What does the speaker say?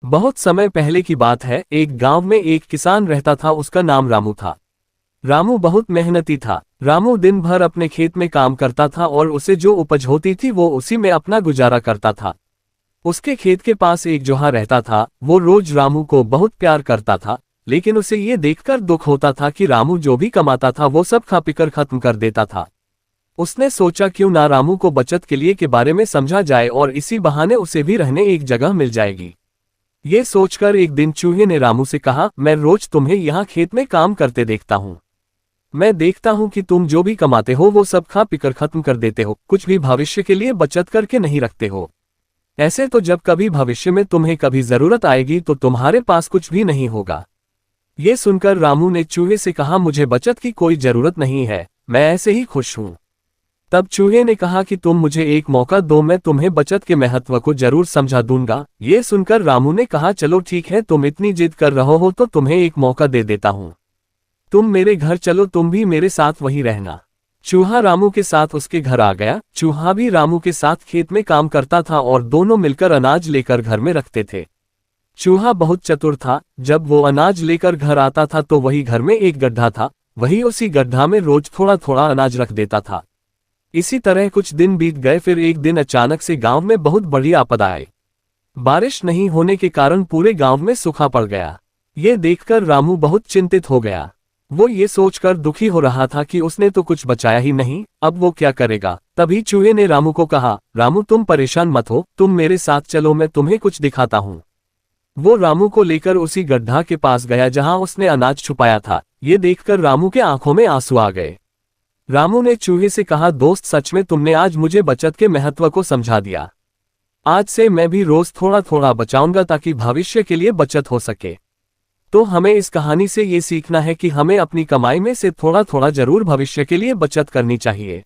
बहुत समय पहले की बात है। एक गांव में एक किसान रहता था। उसका नाम रामू था। रामू बहुत मेहनती था। रामू दिन भर अपने खेत में काम करता था और उसे जो उपज होती थी वो उसी में अपना गुजारा करता था। उसके खेत के पास एक जोहा रहता था। वो रोज रामू को बहुत प्यार करता था, लेकिन उसे ये देखकर दुख होता था कि रामू जो भी कमाता था वो सब खा पीकर खत्म कर देता था। उसने सोचा क्यों ना रामू को बचत के लिए के बारे में समझा जाए और इसी बहाने उसे भी रहने एक जगह मिल जाएगी। ये सोचकर एक दिन चूहे ने रामू से कहा, मैं रोज तुम्हें यहाँ खेत में काम करते देखता हूँ। मैं देखता हूँ कि तुम जो भी कमाते हो वो सब खा पीकर खत्म कर देते हो, कुछ भी भविष्य के लिए बचत करके नहीं रखते हो। ऐसे तो जब कभी भविष्य में तुम्हें कभी जरूरत आएगी तो तुम्हारे पास कुछ भी नहीं होगा। ये सुनकर रामू ने चूहे से कहा, मुझे बचत की कोई जरूरत नहीं है, मैं ऐसे ही खुश हूँ। तब चूहे ने कहा कि तुम मुझे एक मौका दो, मैं तुम्हें बचत के महत्व को जरूर समझा दूंगा। ये सुनकर रामू ने कहा, चलो ठीक है, तुम इतनी जिद कर रहे हो तो तुम्हें एक मौका दे देता हूँ। तुम मेरे घर चलो, तुम भी मेरे साथ वहीं रहना। चूहा रामू के साथ उसके घर आ गया। चूहा भी रामू के साथ खेत में काम करता था और दोनों मिलकर अनाज लेकर घर में रखते थे। चूहा बहुत चतुर था। जब वो अनाज लेकर घर आता था तो वही घर में एक गड्ढा था, वही उसी गड्ढा में रोज थोड़ा थोड़ा अनाज रख देता था। इसी तरह कुछ दिन बीत गए। फिर एक दिन अचानक से गांव में बहुत बड़ी आपदा आई। बारिश नहीं होने के कारण पूरे गांव में सूखा पड़ गया। ये देखकर रामू बहुत चिंतित हो गया। वो ये सोचकर दुखी हो रहा था कि उसने तो कुछ बचाया ही नहीं, अब वो क्या करेगा। तभी चूहे ने रामू को कहा, रामू तुम परेशान मत हो, तुम मेरे साथ चलो, मैं तुम्हें कुछ दिखाता हूँ। वो रामू को लेकर उसी गड्ढा के पास गया जहां उसने अनाज छुपाया था। ये देखकर रामू के आंखों में आंसू आ गए। रामू ने चूहे से कहा, दोस्त सच में तुमने आज मुझे बचत के महत्व को समझा दिया। आज से मैं भी रोज थोड़ा थोड़ा बचाऊंगा ताकि भविष्य के लिए बचत हो सके। तो हमें इस कहानी से ये सीखना है कि हमें अपनी कमाई में से थोड़ा थोड़ा जरूर भविष्य के लिए बचत करनी चाहिए।